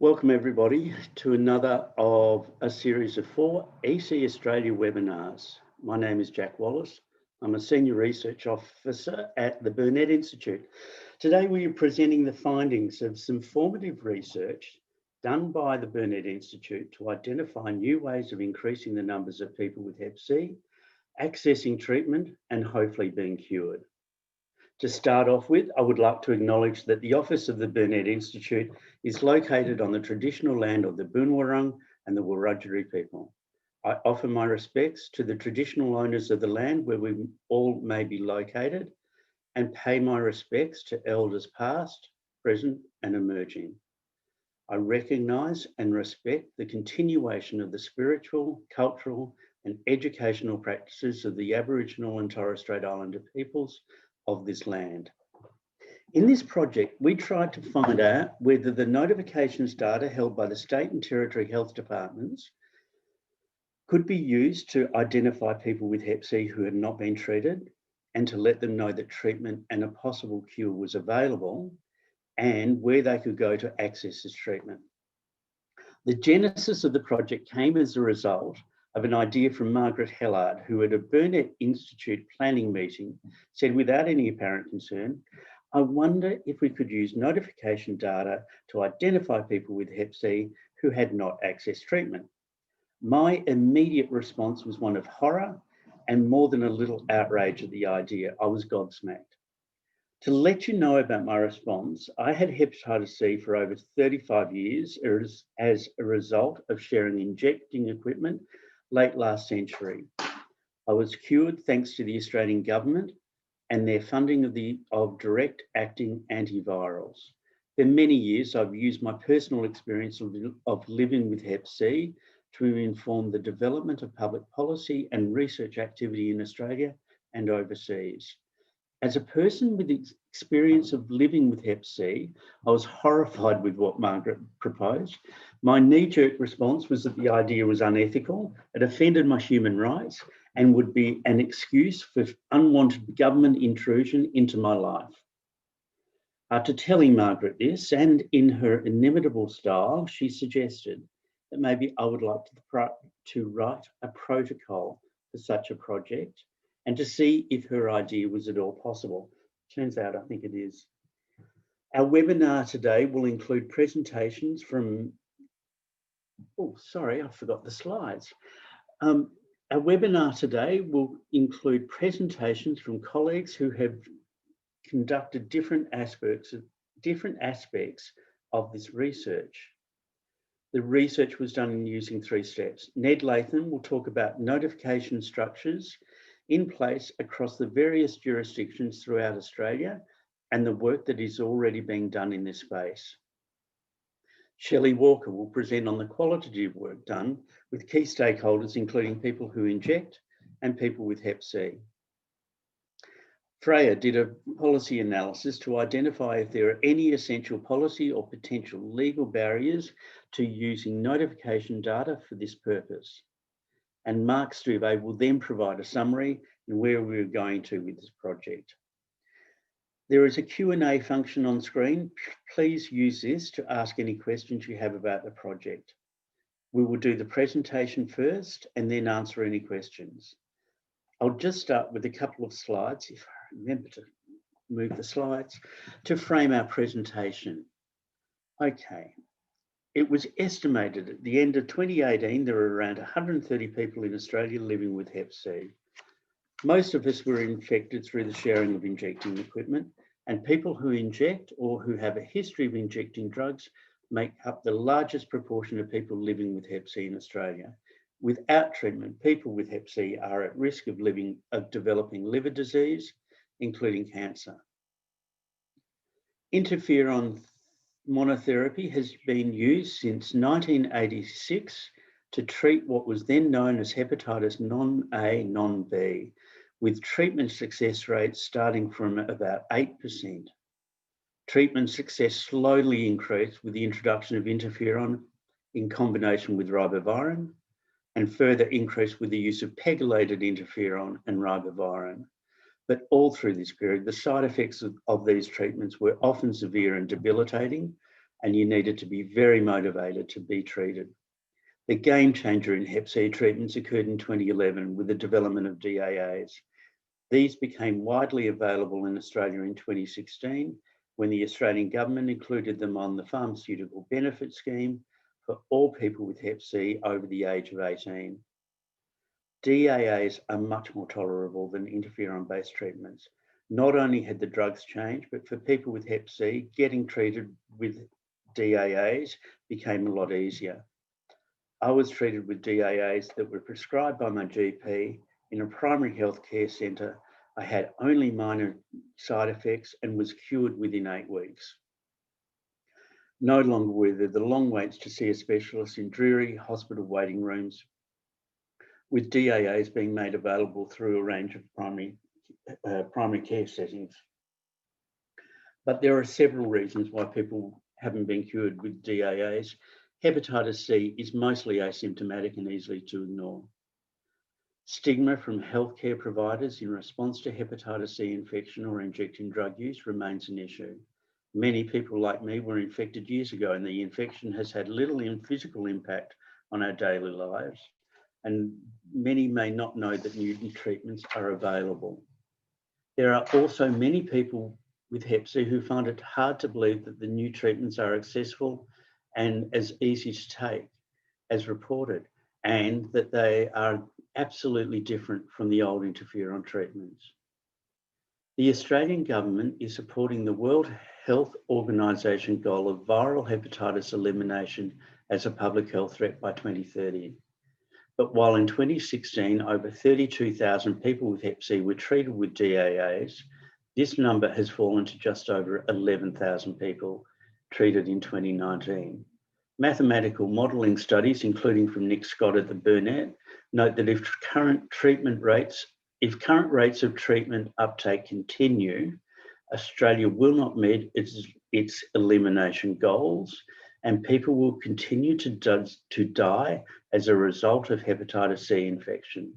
Welcome everybody to another of a series of 4 EC Australia webinars. My name is Jack Wallace. I'm a Senior Research Officer at the Burnet Institute. Today we are presenting the findings of some formative research done by the Burnet Institute to identify new ways of increasing the numbers of people with Hep C, accessing treatment and hopefully being cured. To start off with, I would like to acknowledge that the office of the Burnet Institute is located on the traditional land of the Boonwurrung and the Wurundjeri people. I offer my respects to the traditional owners of the land where we all may be located and pay my respects to elders past, present and emerging. I recognise and respect the continuation of the spiritual, cultural and educational practices of the Aboriginal and Torres Strait Islander peoples of this land. In this project, we tried to find out whether the notifications data held by the state and territory health departments could be used to identify people with Hep C who had not been treated and to let them know that treatment and a possible cure was available and where they could go to access this treatment. The genesis of the project came as a result of an idea from Margaret Hellard, who at a Burnet Institute planning meeting said without any apparent concern, I wonder if we could use notification data to identify people with Hep C who had not accessed treatment. My immediate response was one of horror and more than a little outrage at the idea. I was gobsmacked. To let you know about my response, I had hepatitis C for over 35 years as a result of sharing injecting equipment late last century. I was cured thanks to the Australian government and their funding of direct acting antivirals. For many years, I've used my personal experience of living with Hep C to inform the development of public policy and research activity in Australia and overseas. As a person with experience of living with Hep C, I was horrified with what Margaret proposed. My knee-jerk response was that the idea was unethical, it offended my human rights, and would be an excuse for unwanted government intrusion into my life. After telling Margaret this, and in her inimitable style, she suggested that maybe I would like to write a protocol for such a project and to see if her idea was at all possible. Turns out I think it is. Our webinar today will include presentations from, oh, sorry, I forgot the slides. Our webinar today will include presentations from colleagues who have conducted different aspects of this research. The research was done using 3 steps. Ned Latham will talk about notification structures in place across the various jurisdictions throughout Australia and the work that is already being done in this space. Shelley Walker will present on the qualitative work done with key stakeholders, including people who inject and people with Hep C. Freya did a policy analysis to identify if there are any essential policy or potential legal barriers to using notification data for this purpose. And Mark Stoové will then provide a summary and where we're going to with this project. There is a Q&A function on screen. Please use this to ask any questions you have about the project. We will do the presentation first and then answer any questions. I'll just start with a couple of slides, if I remember to move the slides, to frame our presentation. Okay. It was estimated at the end of 2018, there were around 130 people in Australia living with Hep C. Most of us were infected through the sharing of injecting equipment, and people who inject or who have a history of injecting drugs make up the largest proportion of people living with Hep C in Australia. Without treatment, people with Hep C are at risk of developing liver disease, including cancer. Interferon monotherapy has been used since 1986 to treat what was then known as hepatitis non-A, non-B, with treatment success rates starting from about 8%. Treatment success slowly increased with the introduction of interferon in combination with ribavirin, and further increased with the use of pegylated interferon and ribavirin. But all through this period, the side effects of these treatments were often severe and debilitating, and you needed to be very motivated to be treated. The game changer in Hep C treatments occurred in 2011 with the development of DAAs. These became widely available in Australia in 2016 when the Australian government included them on the Pharmaceutical Benefit Scheme for all people with Hep C over the age of 18. DAAs are much more tolerable than interferon-based treatments. Not only had the drugs changed, but for people with Hep C, getting treated with DAAs became a lot easier. I was treated with DAAs that were prescribed by my GP in a primary healthcare centre. I had only minor side effects and was cured within 8 weeks. No longer were there the long waits to see a specialist in dreary hospital waiting rooms, with DAAs being made available through a range of primary care settings. But there are several reasons why people haven't been cured with DAAs. Hepatitis C is mostly asymptomatic and easily to ignore. Stigma from healthcare providers in response to hepatitis C infection or injecting drug use remains an issue. Many people like me were infected years ago, and the infection has had little physical impact on our daily lives. And many may not know that new treatments are available. There are also many people with Hep C who find it hard to believe that the new treatments are accessible and as easy to take as reported, and that they are absolutely different from the old interferon treatments. The Australian government is supporting the World Health Organization goal of viral hepatitis elimination as a public health threat by 2030. But while in 2016, over 32,000 people with Hep C were treated with DAAs, this number has fallen to just over 11,000 people treated in 2019. Mathematical modelling studies, including from Nick Scott at the Burnett, note that if current rates of treatment uptake continue, Australia will not meet its elimination goals, and people will continue to die as a result of hepatitis C infection.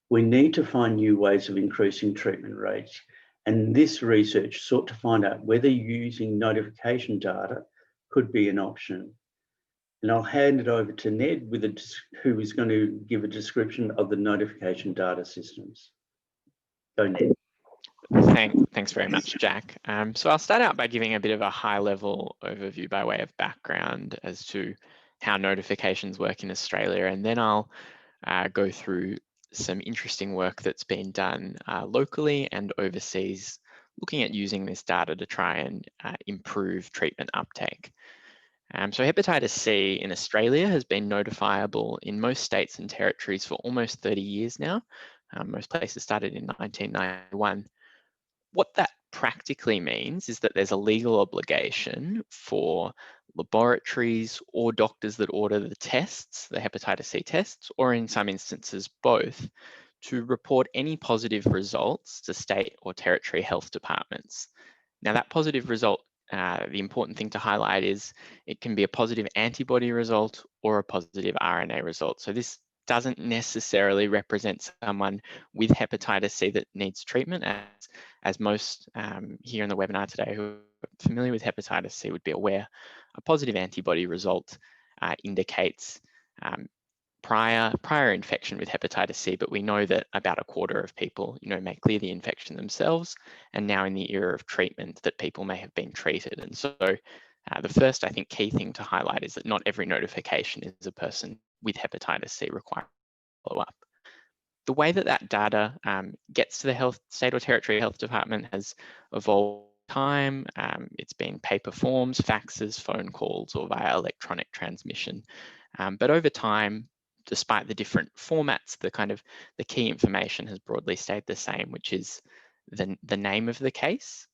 We need to find new ways of increasing treatment rates, and this research sought to find out whether using notification data could be an option. And I'll hand it over to Ned, who is going to give a description of the notification data systems. Go, Ned. Thanks very much, Jack. So I'll start out by giving a bit of a high-level overview by way of background as to how notifications work in Australia, and then I'll go through some interesting work that's been done locally and overseas, looking at using this data to try and improve treatment uptake. So hepatitis C in Australia has been notifiable in most states and territories for almost 30 years now. Most places started in 1991. What that practically means is that there's a legal obligation for laboratories or doctors that order the tests, the hepatitis C tests, or in some instances both, to report any positive results to state or territory health departments. Now that positive result, the important thing to highlight is it can be a positive antibody result or a positive RNA result. So this doesn't necessarily represent someone with hepatitis C that needs treatment, as most here in the webinar today who are familiar with hepatitis C would be aware. A positive antibody result indicates prior infection with hepatitis C, but we know that about a quarter of people, may clear the infection themselves, and now in the era of treatment that people may have been treated. And so the first, I think, key thing to highlight is that not every notification is a person with hepatitis C requiring follow-up. The way that data gets to the state or territory health department has evolved over time. It's been paper forms, faxes, phone calls, or via electronic transmission. But over time, despite the different formats, the key information has broadly stayed the same, which is the name of the case,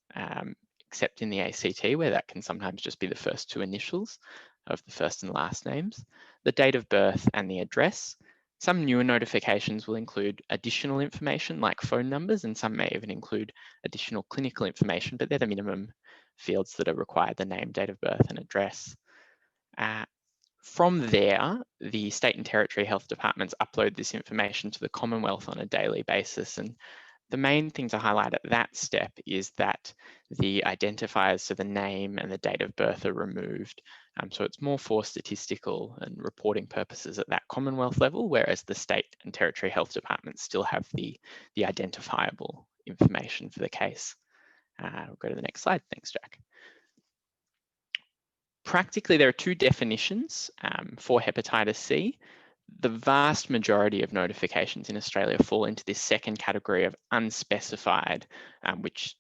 except in the ACT, where that can sometimes just be the first two initials of the first and last names, the date of birth and the address. Some newer notifications will include additional information like phone numbers, and some may even include additional clinical information, but they're the minimum fields that are required: the name, date of birth, and address. From there, the state and territory health departments upload this information to the Commonwealth on a daily basis, and The main thing to highlight at that step is that the identifiers, so the name and the date of birth, are removed. So it's more for statistical and reporting purposes at that Commonwealth level, whereas the state and territory health departments still have the identifiable information for the case. We'll go to the next slide. Thanks, Jack. Practically, there are two definitions for hepatitis C. The vast majority of notifications in Australia fall into this second category of unspecified, which,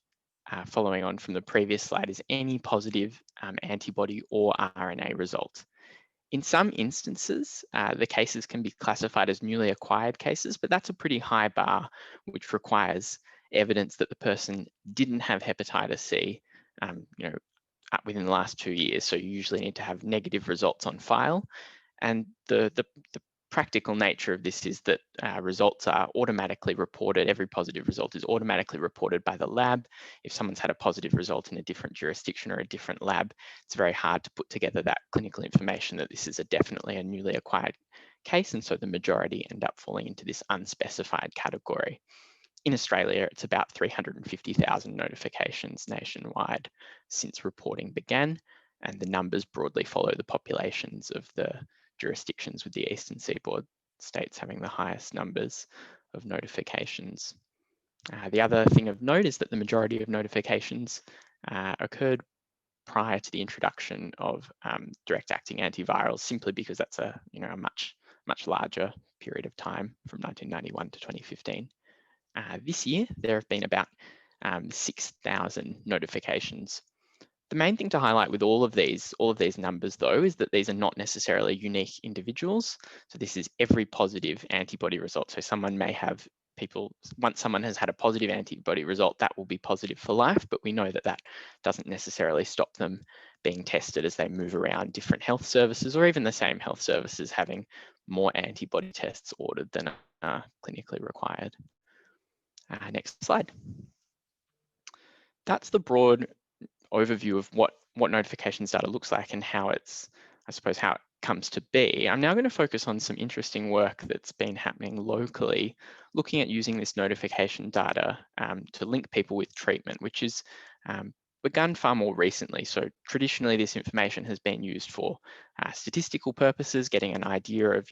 following on from the previous slide, is any positive antibody or RNA result. In some instances, the cases can be classified as newly acquired cases, but that's a pretty high bar, which requires evidence that the person didn't have hepatitis C, within the last 2 years. So you usually need to have negative results on file. And the practical nature of this is that results are automatically reported. Every positive result is automatically reported by the lab. If someone's had a positive result in a different jurisdiction or a different lab, it's very hard to put together that clinical information that this is definitely a newly acquired case. And so the majority end up falling into this unspecified category. In Australia, it's about 350,000 notifications nationwide since reporting began, and the numbers broadly follow the populations of the jurisdictions, with the Eastern Seaboard states having the highest numbers of notifications. The other thing of note is that the majority of notifications occurred prior to the introduction of direct-acting antivirals, simply because that's a much larger period of time from 1991 to 2015. This year, there have been about 6,000 notifications. The main thing to highlight with all of these numbers, though, is that these are not necessarily unique individuals. So this is every positive antibody result. So someone may have once someone has had a positive antibody result, that will be positive for life, but we know that that doesn't necessarily stop them being tested as they move around different health services, or even the same health services having more antibody tests ordered than are clinically required. Next slide. That's the broad overview of what notifications data looks like and how it's, I suppose, how it comes to be. I'm now going to focus on some interesting work that's been happening locally, looking at using this notification data to link people with treatment, which is begun far more recently. So traditionally, this information has been used for statistical purposes, getting an idea of,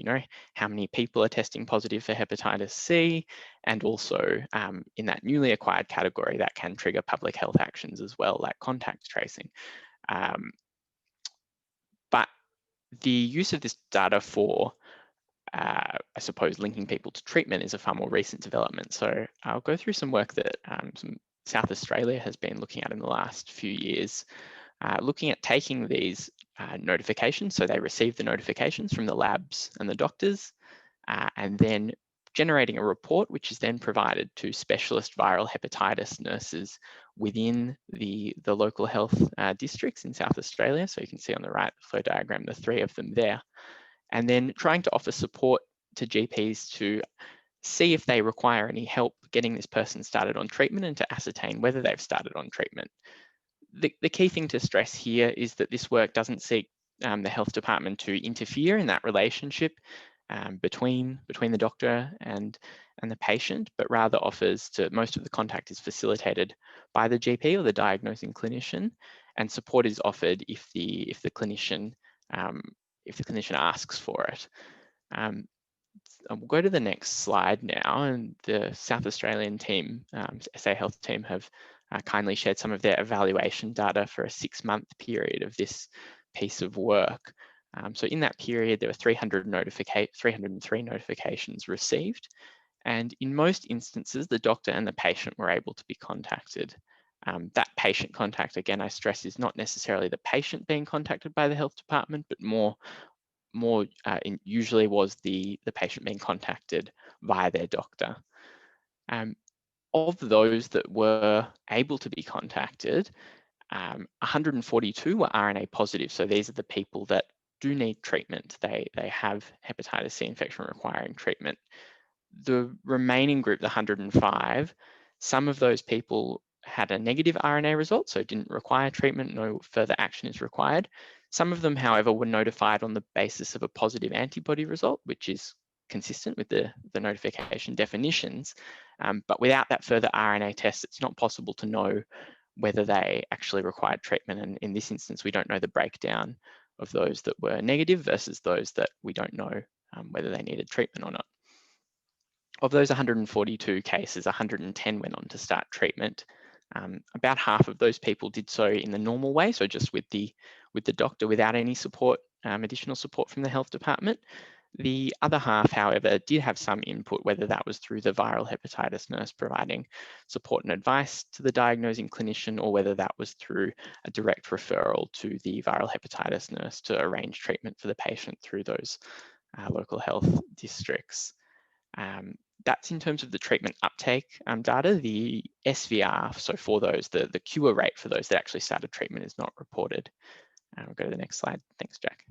how many people are testing positive for hepatitis C, and also in that newly acquired category, that can trigger public health actions as well, like contact tracing. But the use of this data for, I suppose, linking people to treatment is a far more recent development. So I'll go through some work that some South Australia has been looking at in the last few years, looking at taking these notifications, so they receive the notifications from the labs and the doctors, and then generating a report, which is then provided to specialist viral hepatitis nurses within the local health districts in South Australia. So you can see on the right, the flow diagram, the 3 of them there, and then trying to offer support to GPs to see if they require any help getting this person started on treatment and to ascertain whether they've started on treatment. The key thing to stress here is that this work doesn't seek the health department to interfere in that relationship between the doctor and the patient, but rather offers to, most of the contact is facilitated by the GP or the diagnosing clinician, and support is offered if the clinician asks for it. We'll go to the next slide now, and the South Australian team, SA Health team, have kindly shared some of their evaluation data for a 6-month period of this piece of work. So in that period, there were 303 notifications received, and in most instances, the doctor and the patient were able to be contacted. That patient contact, again, I stress, is not necessarily the patient being contacted by the health department, but more usually was the patient being contacted via their doctor. Of those that were able to be contacted, 142 were RNA positive. So these are the people that do need treatment. They have hepatitis C infection requiring treatment. The remaining group, the 105, some of those people had a negative RNA result, so didn't require treatment, no further action is required. Some of them, however, were notified on the basis of a positive antibody result, which is consistent with the notification definitions. But without that further RNA test, it's not possible to know whether they actually required treatment. And in this instance, we don't know the breakdown of those that were negative versus those that we don't know whether they needed treatment or not. Of those 142 cases, 110 went on to start treatment. About half of those people did so in the normal way, so just with the doctor without any support, additional support from the health department. The other half, however, did have some input, whether that was through the viral hepatitis nurse providing support and advice to the diagnosing clinician, or whether that was through a direct referral to the viral hepatitis nurse to arrange treatment for the patient through those local health districts. That's in terms of the treatment uptake data. The SVR, so for those, the cure rate for those that actually started treatment is not reported. We'll go to the next slide. Thanks, Jack.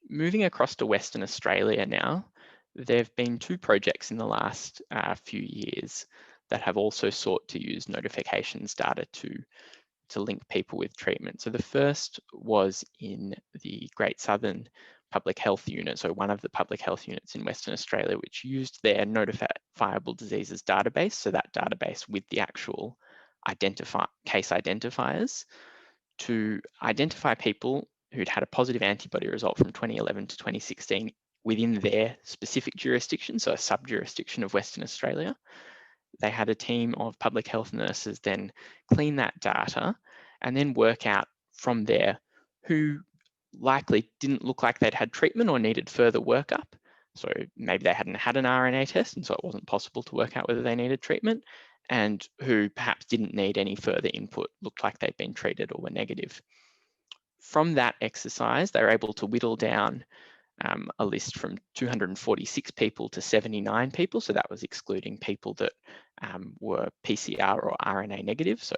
Moving across to Western Australia now, there have been two projects in the last few years that have also sought to use notifications data to link people with treatment. So the first was in the Great Southern Public Health Unit, so one of the public health units in Western Australia, which used their notifiable diseases database, so that database with the actual case identifiers, to identify people who'd had a positive antibody result from 2011 to 2016 within their specific jurisdiction, so a sub-jurisdiction of Western Australia. They had a team of public health nurses then clean that data and then work out from there who likely didn't look like they'd had treatment or needed further workup. So maybe they hadn't had an RNA test and so it wasn't possible to work out whether they needed treatment, and who perhaps didn't need any further input, looked like they'd been treated or were negative. From that exercise, they were able to whittle down a list from 246 people to 79 people. So that was excluding people that were PCR or RNA negative, so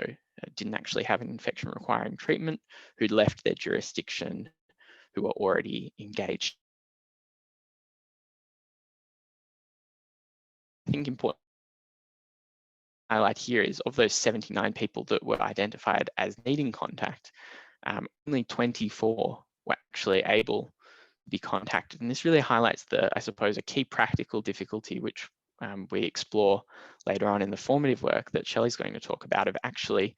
didn't actually have an infection requiring treatment, who'd left their jurisdiction, who were already engaged. I think important to highlight here is of those 79 people that were identified as needing contact, only 24 were actually able to be contacted. And this really highlights I suppose, a key practical difficulty, which we explore later on in the formative work that Shelley's going to talk about, of actually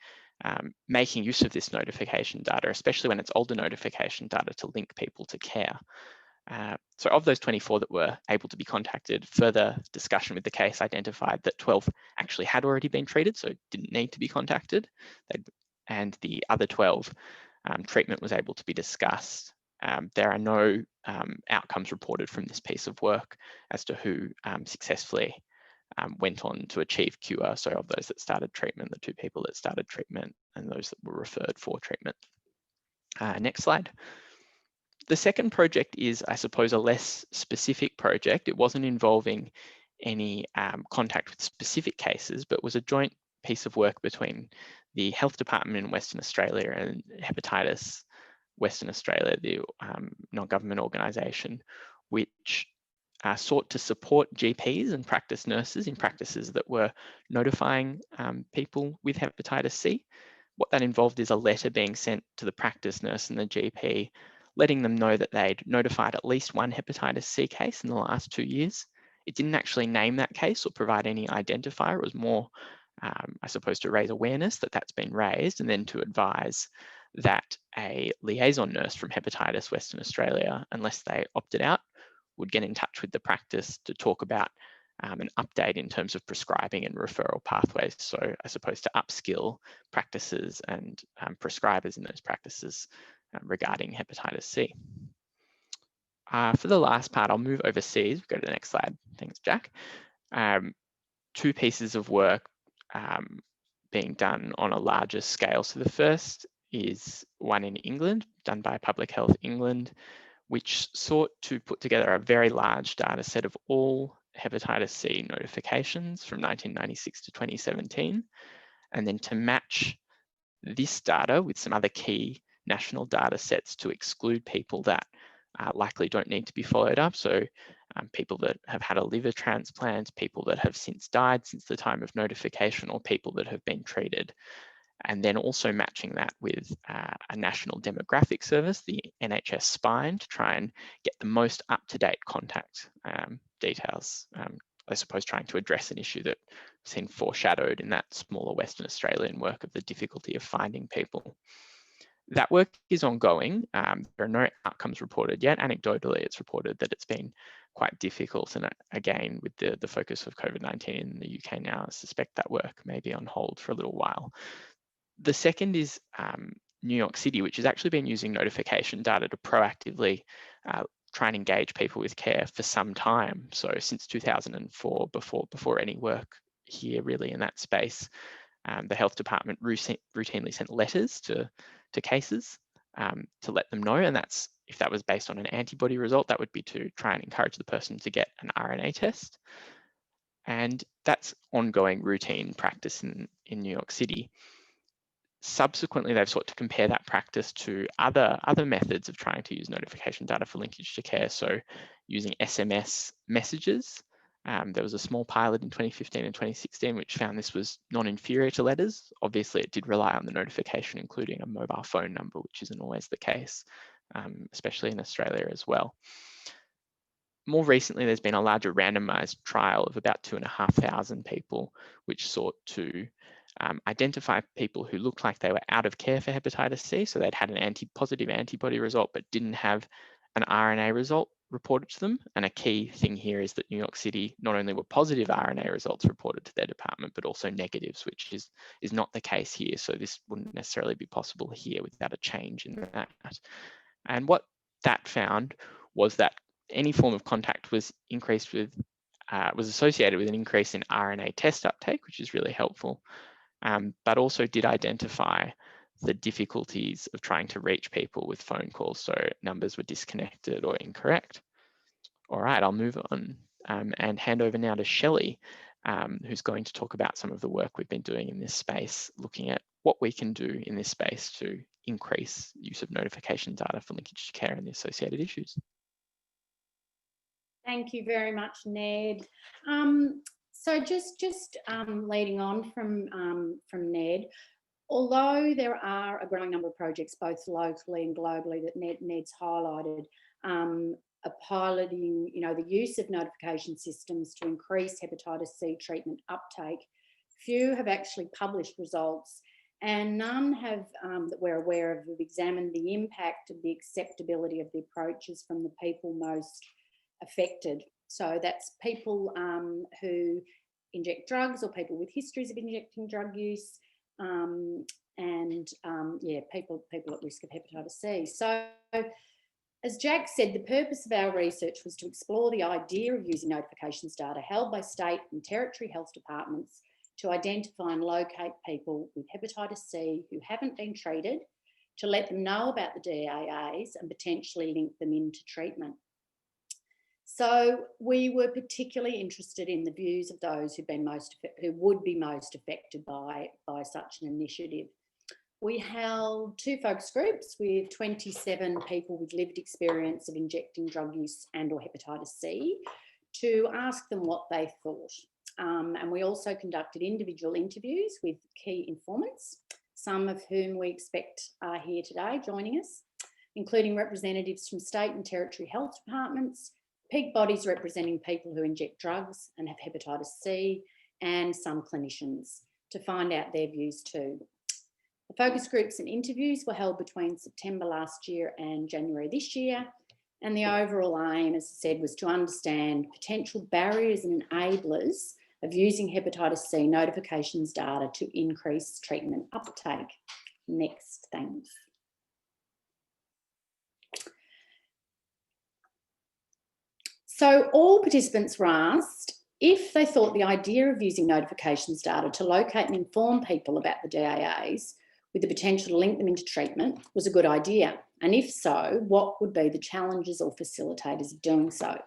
making use of this notification data, especially when it's older notification data, to link people to care. So of those 24 that were able to be contacted, further discussion with the case identified that 12 actually had already been treated, so didn't need to be contacted. And the other 12, treatment was able to be discussed. There are no outcomes reported from this piece of work as to who successfully went on to achieve cure. So of those that started treatment, the 2 people that started treatment and those that were referred for treatment. Next slide. The second project is, I suppose, a less specific project. It wasn't involving any contact with specific cases, but was a joint piece of work between the Health Department in Western Australia and Hepatitis Western Australia, the non-government organisation, which sought to support GPs and practice nurses in practices that were notifying people with hepatitis C. What that involved is a letter being sent to the practice nurse and the GP, letting them know that they'd notified at least one hepatitis C case in the last 2 years. It didn't actually name that case or provide any identifier. It was more, I suppose, to raise awareness that that's been raised, and then to advise that a liaison nurse from Hepatitis Western Australia, unless they opted out, would get in touch with the practice to talk about an update in terms of prescribing and referral pathways. So I suppose to upskill practices and prescribers in those practices regarding hepatitis C. For the last part, I'll move overseas. Go to the next slide. Thanks, Jack. 2 pieces of work being done on a larger scale. So the first is one in England, done by Public Health England, which sought to put together a very large data set of all hepatitis C notifications from 1996 to 2017, and then to match this data with some other key national data sets to exclude people that likely don't need to be followed up. So people that have had a liver transplant, people that have since died since the time of notification, or people that have been treated. And then also matching that with a national demographic service, the NHS Spine, to try and get the most up-to-date contact details I suppose, trying to address an issue that we've seen foreshadowed in that smaller Western Australian work of the difficulty of finding people. That work is ongoing. There are no outcomes reported yet. Anecdotally, it's reported that it's been quite difficult. And again, with the focus of COVID-19 in the UK now, I suspect that work may be on hold for a little while. The second is New York City, which has actually been using notification data to proactively try and engage people with care for some time. So since 2004, before any work here really in that space, the health department routinely sent letters to cases to let them know. And that's, if that was based on an antibody result, that would be to try and encourage the person to get an RNA test. And that's ongoing routine practice in New York City. Subsequently, they've sought to compare that practice to other methods of trying to use notification data for linkage to care. So using SMS messages. There was a small pilot in 2015 and 2016 which found this was non-inferior to letters. Obviously, it did rely on the notification, including a mobile phone number, which isn't always the case, especially in Australia as well. More recently, there's been a larger randomized trial of about 2,500 people, which sought to identify people who looked like they were out of care for hepatitis C. So they'd had an positive antibody result, but didn't have an RNA result reported to them. And a key thing here is that New York City not only were positive RNA results reported to their department, but also negatives, which is not the case here. So this wouldn't necessarily be possible here without a change in that. And what that found was that any form of contact was increased with, was associated with an increase in RNA test uptake, which is really helpful, but also did identify the difficulties of trying to reach people with phone calls. So numbers were disconnected or incorrect. All right, I'll move on and hand over now to Shelley, who's going to talk about some of the work we've been doing in this space, looking at what we can do in this space to increase use of notification data for linkage to care and the associated issues. Thank you very much, Ned. So just leading on from Ned, although there are a growing number of projects, both locally and globally, that Ned's highlighted, piloting, the use of notification systems to increase hepatitis C treatment uptake, few have actually published results, and none have, that we're aware of, have examined the impact of the acceptability of the approaches from the people most affected. So that's people who inject drugs or people with histories of injecting drug use, people at risk of hepatitis C. So, as Jack said, the purpose of our research was to explore the idea of using notifications data held by state and territory health departments to identify and locate people with hepatitis C who haven't been treated, to let them know about the DAAs and potentially link them into treatment. So we were particularly interested in the views of those who would be most affected by such an initiative. We held 2 focus groups with 27 people with lived experience of injecting drug use and or hepatitis C to ask them what they thought. And we also conducted individual interviews with key informants, some of whom we expect are here today joining us, including representatives from state and territory health departments, peak bodies representing people who inject drugs and have hepatitis C, and some clinicians, to find out their views too. The focus groups and interviews were held between September last year and January this year, and the overall aim, as I said, was to understand potential barriers and enablers of using hepatitis C notifications data to increase treatment uptake. Next, thanks. So all participants were asked if they thought the idea of using notifications data to locate and inform people about the DAAs with the potential to link them into treatment was a good idea. And if so, what would be the challenges or facilitators of doing so?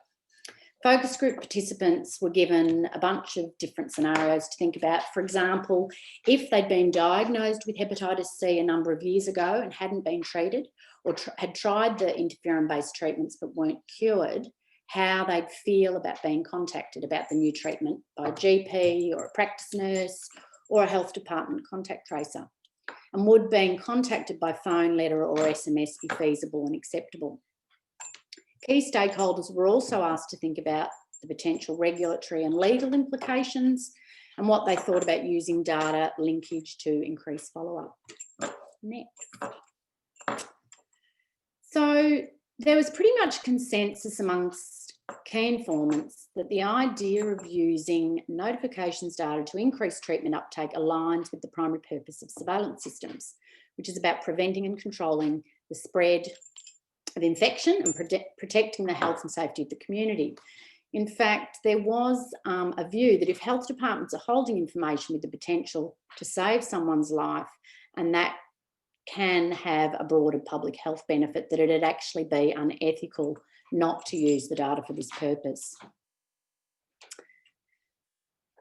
Focus group participants were given a bunch of different scenarios to think about. For example, if they'd been diagnosed with hepatitis C a number of years ago and hadn't been treated, or had tried the interferon-based treatments but weren't cured, how they'd feel about being contacted about the new treatment by a GP or a practice nurse or a health department contact tracer. And would being contacted by phone, letter or SMS be feasible and acceptable? Key stakeholders were also asked to think about the potential regulatory and legal implications, and what they thought about using data linkage to increase follow-up. Next. So there was pretty much consensus amongst key informants that the idea of using notifications data to increase treatment uptake aligns with the primary purpose of surveillance systems, which is about preventing and controlling the spread of infection and protecting the health and safety of the community. In fact, there was a view that if health departments are holding information with the potential to save someone's life, and that can have a broader public health benefit, that it'd actually be unethical not to use the data for this purpose.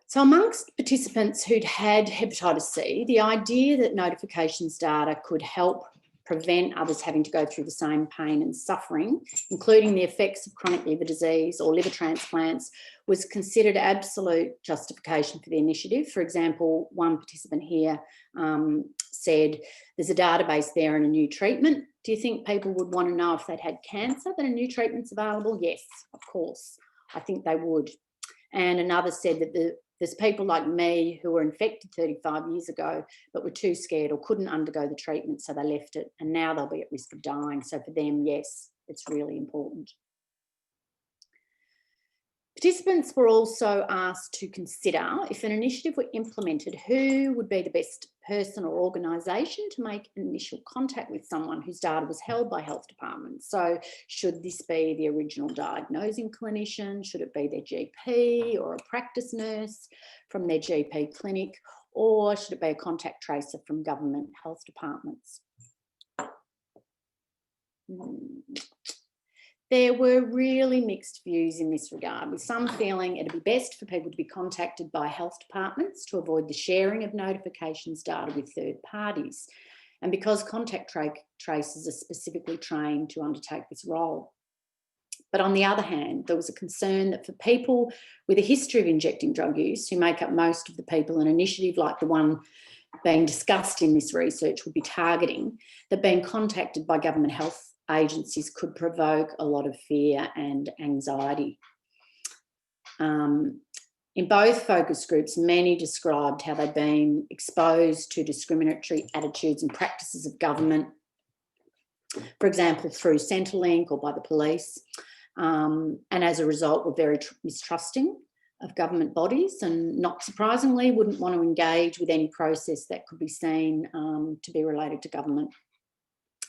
So amongst participants who'd had hepatitis C, the idea that notifications data could help prevent others having to go through the same pain and suffering, including the effects of chronic liver disease or liver transplants, was considered absolute justification for the initiative. For example, one participant here said, there's a database there and a new treatment. Do you think people would want to know if they'd had cancer that a new treatment's available? Yes, of course, I think they would. And another said that there's people like me who were infected 35 years ago, but were too scared or couldn't undergo the treatment, so they left it, and now they'll be at risk of dying. So for them, yes, it's really important. Participants were also asked to consider, if an initiative were implemented, who would be the best person or organisation to make initial contact with someone whose data was held by health departments. So should this be the original diagnosing clinician? Should it be their GP or a practice nurse from their GP clinic? Or should it be a contact tracer from government health departments? There were really mixed views in this regard, with some feeling it'd be best for people to be contacted by health departments to avoid the sharing of notifications data with third parties, and because contact tracers are specifically trained to undertake this role. But on the other hand, there was a concern that for people with a history of injecting drug use, who make up most of the people an initiative like the one being discussed in this research would be targeting, that being contacted by government health agencies could provoke a lot of fear and anxiety. In both focus groups, many described how they'd been exposed to discriminatory attitudes and practices of government, for example, through Centrelink or by the police, and as a result were very mistrusting of government bodies, and not surprisingly wouldn't want to engage with any process that could be seen to be related to government.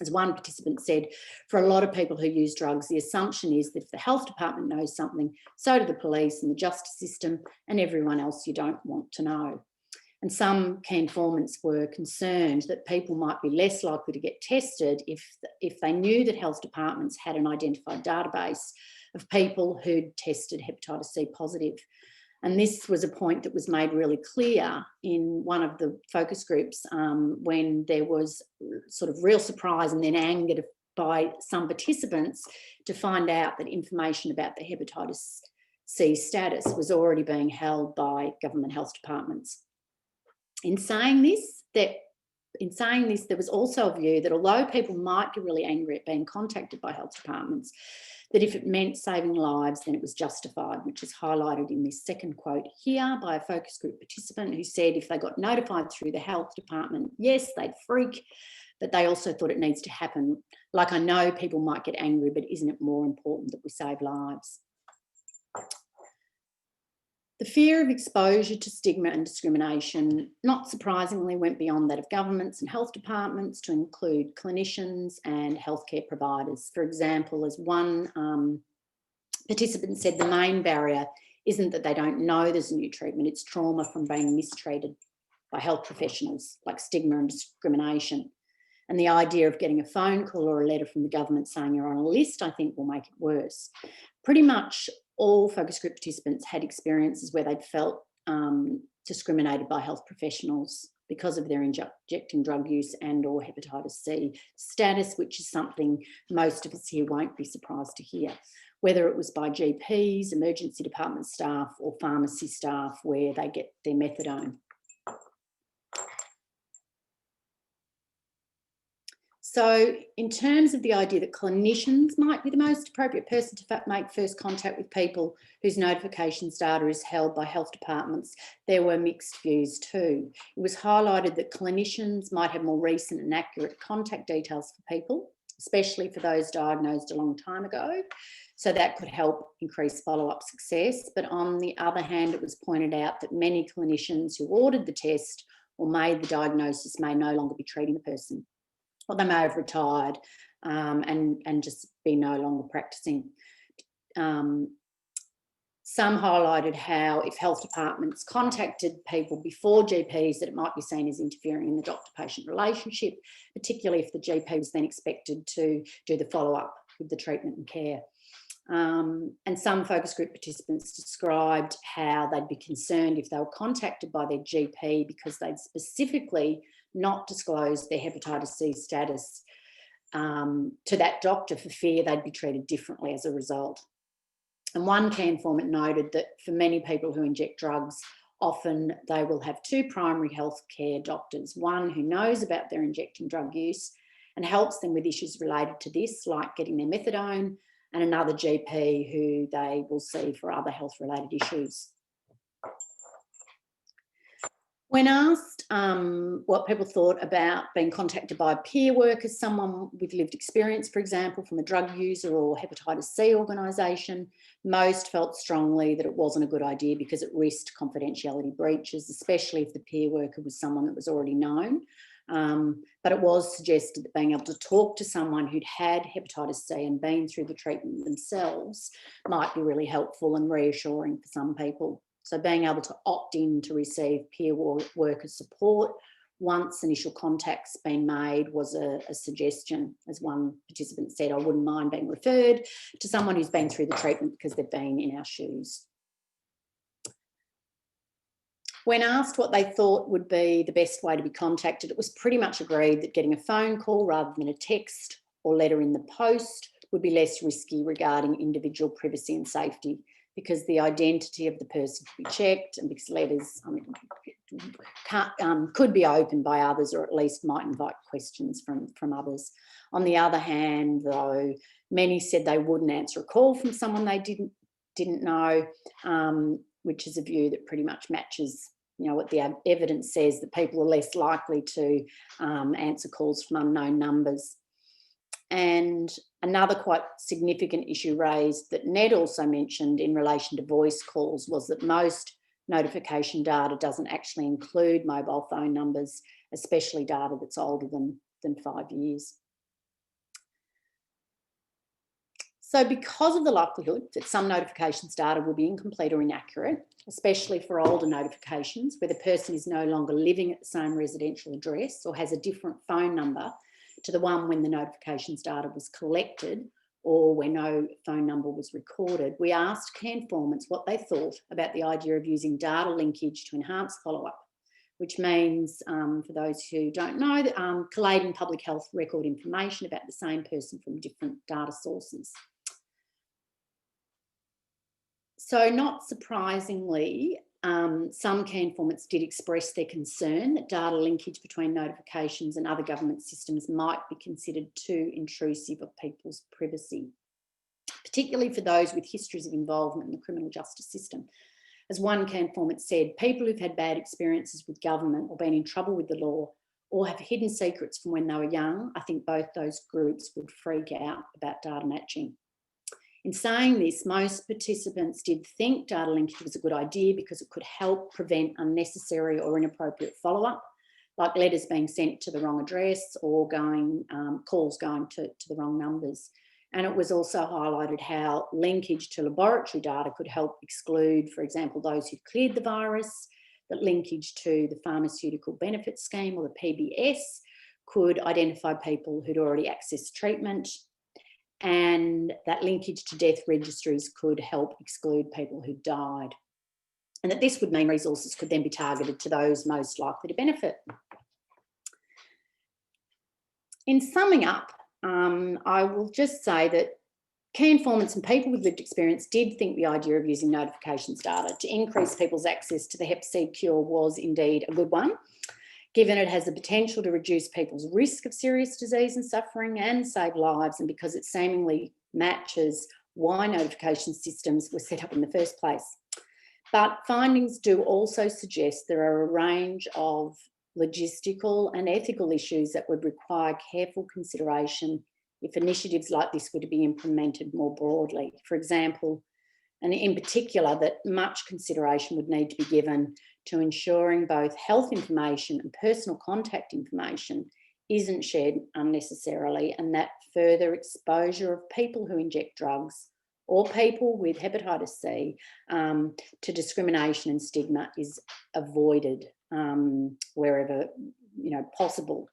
As one participant said, for a lot of people who use drugs, the assumption is that if the health department knows something, so do the police and the justice system and everyone else you don't want to know. And some key informants were concerned that people might be less likely to get tested if they knew that health departments had an identified database of people who'd tested hepatitis C positive. And this was a point that was made really clear in one of the focus groups when there was sort of real surprise and then anger by some participants to find out that information about the hepatitis C status was already being held by government health departments. In saying this, there was also a view that although people might get really angry at being contacted by health departments, that if it meant saving lives, then it was justified, which is highlighted in this second quote here by a focus group participant who said if they got notified through the health department, yes, they'd freak, but they also thought it needs to happen. Like, I know people might get angry, but isn't it more important that we save lives? The fear of exposure to stigma and discrimination, not surprisingly, went beyond that of governments and health departments to include clinicians and healthcare providers. For example, as one participant said, the main barrier isn't that they don't know there's a new treatment, it's trauma from being mistreated by health professionals, like stigma and discrimination. And the idea of getting a phone call or a letter from the government saying you're on a list, I think, will make it worse. Pretty much all focus group participants had experiences where they'd felt discriminated by health professionals because of their injecting drug use and or hepatitis C status, which is something most of us here won't be surprised to hear, whether it was by GPs, emergency department staff or pharmacy staff where they get their methadone. So in terms of the idea that clinicians might be the most appropriate person to make first contact with people whose notifications data is held by health departments, there were mixed views too. It was highlighted that clinicians might have more recent and accurate contact details for people, especially for those diagnosed a long time ago. So that could help increase follow-up success. But on the other hand, it was pointed out that many clinicians who ordered the test or made the diagnosis may no longer be treating the person, or they may have retired and just be no longer practicing. Some highlighted how if health departments contacted people before GPs, that it might be seen as interfering in the doctor-patient relationship, particularly if the GP was then expected to do the follow-up with the treatment and care. And some focus group participants described how they'd be concerned if they were contacted by their GP because they'd specifically not disclosed their hepatitis C status to that doctor for fear they'd be treated differently as a result. And one key informant noted that for many people who inject drugs, often they will have two primary health care doctors, one who knows about their injecting drug use and helps them with issues related to this, like getting their methadone, and another GP who they will see for other health-related issues. When asked what people thought about being contacted by a peer worker, someone with lived experience, for example, from a drug user or hepatitis C organisation, most felt strongly that it wasn't a good idea because it risked confidentiality breaches, especially if the peer worker was someone that was already known. But it was suggested that being able to talk to someone who'd had hepatitis C and been through the treatment themselves might be really helpful and reassuring for some people. So being able to opt in to receive peer worker support once initial contact's been made was a suggestion. As one participant said, I wouldn't mind being referred to someone who's been through the treatment because they've been in our shoes. When asked what they thought would be the best way to be contacted, it was pretty much agreed that getting a phone call rather than a text or letter in the post would be less risky regarding individual privacy and safety, because the identity of the person could be checked and because letters could be opened by others, or at least might invite questions from others. On the other hand, though, many said they wouldn't answer a call from someone they didn't know, which is a view that pretty much matches, you know, what the evidence says, that people are less likely to answer calls from unknown numbers. And another quite significant issue raised that Ned also mentioned in relation to voice calls was that most notification data doesn't actually include mobile phone numbers, especially data that's older than 5 years. So because of the likelihood that some notifications data will be incomplete or inaccurate, especially for older notifications where the person is no longer living at the same residential address or has a different phone number to the one when the notifications data was collected or where no phone number was recorded, we asked key informants what they thought about the idea of using data linkage to enhance follow-up, which means, for those who don't know, collating public health record information about the same person from different data sources. So not surprisingly, some key informants did express their concern that data linkage between notifications and other government systems might be considered too intrusive of people's privacy, particularly for those with histories of involvement in the criminal justice system. As one key informant said, people who've had bad experiences with government or been in trouble with the law or have hidden secrets from when they were young, I think both those groups would freak out about data matching. In saying this, most participants did think data linkage was a good idea because it could help prevent unnecessary or inappropriate follow-up, like letters being sent to the wrong address or calls going to the wrong numbers. And it was also highlighted how linkage to laboratory data could help exclude, for example, those who've cleared the virus, that linkage to the Pharmaceutical Benefits Scheme or the PBS could identify people who'd already accessed treatment, and that linkage to death registries could help exclude people who died. And that this would mean resources could then be targeted to those most likely to benefit. In summing up, I will just say that key informants and people with lived experience did think the idea of using notifications data to increase people's access to the Hep C cure was indeed a good one. given it has the potential to reduce people's risk of serious disease and suffering and save lives, and because it seemingly matches why notification systems were set up in the first place. But findings do also suggest there are a range of logistical and ethical issues that would require careful consideration if initiatives like this were to be implemented more broadly. For example, and in particular, that much consideration would need to be given to ensuring both health information and personal contact information isn't shared unnecessarily, and that further exposure of people who inject drugs or people with hepatitis C to discrimination and stigma is avoided wherever possible.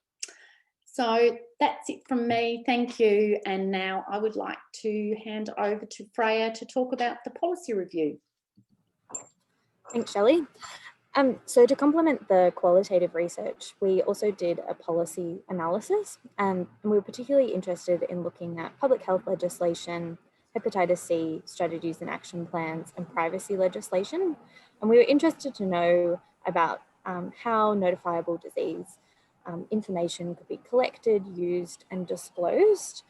So that's it from me. Thank you. And now I would like to hand over to Freya to talk about the policy review. Thanks, Shelley. So to complement the qualitative research, we also did a policy analysis, and we were particularly interested in looking at public health legislation, hepatitis C strategies and action plans, and privacy legislation. And we were interested to know about how notifiable disease information could be collected, used, and disclosed.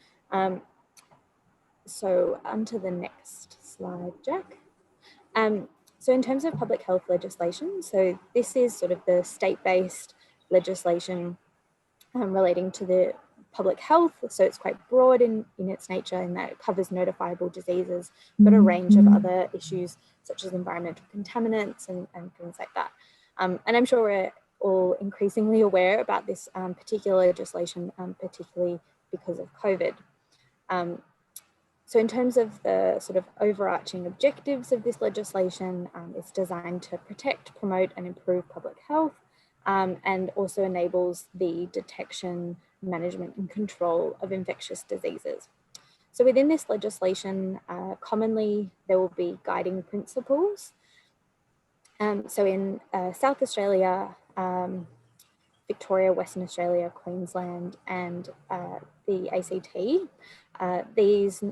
So onto the next slide, Jack. So in terms of public health legislation, so this is sort of the state-based legislation relating to the public health. So it's quite broad in its nature in that it covers notifiable diseases, but a range of other issues such as environmental contaminants and things like that. And I'm sure we're all increasingly aware about this particular legislation, particularly because of COVID. So in terms of the sort of overarching objectives of this legislation, it's designed to protect, promote and improve public health, and also enables the detection, management and control of infectious diseases. So within this legislation, commonly there will be guiding principles. So in South Australia, Victoria, Western Australia, Queensland and the ACT, these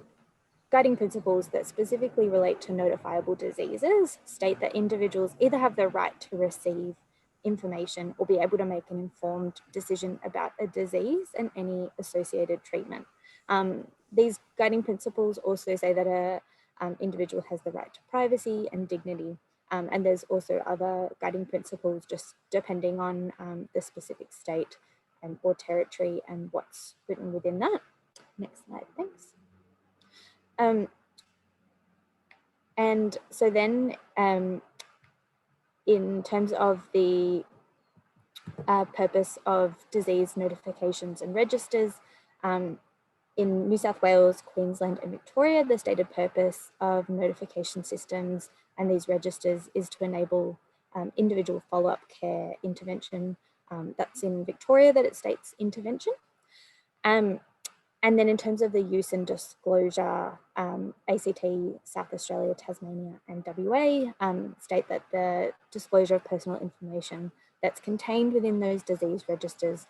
guiding principles that specifically relate to notifiable diseases state that individuals either have the right to receive information or be able to make an informed decision about a disease and any associated treatment. These guiding principles also say that an individual has the right to privacy and dignity. And there's also other guiding principles just depending on the specific state or territory and what's written within that. Next slide, thanks. And so then in terms of the purpose of disease notifications and registers, in New South Wales, Queensland and Victoria, the stated purpose of notification systems and these registers is to enable individual follow-up care intervention. That's in Victoria that it states intervention. And then in terms of the use and disclosure, ACT, South Australia, Tasmania and WA state that the disclosure of personal information that's contained within those disease registers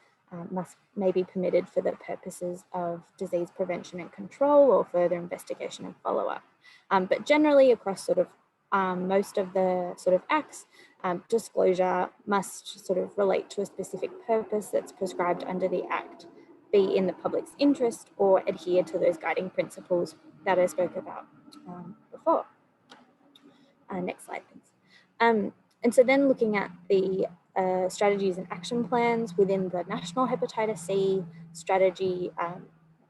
may be permitted for the purposes of disease prevention and control or further investigation and follow-up. But generally across sort of most of the sort of acts, disclosure must sort of relate to a specific purpose that's prescribed under the Act, be in the public's interest or adhere to those guiding principles that I spoke about before. Next slide, please. And so then looking at the strategies and action plans within the National Hepatitis C strategy,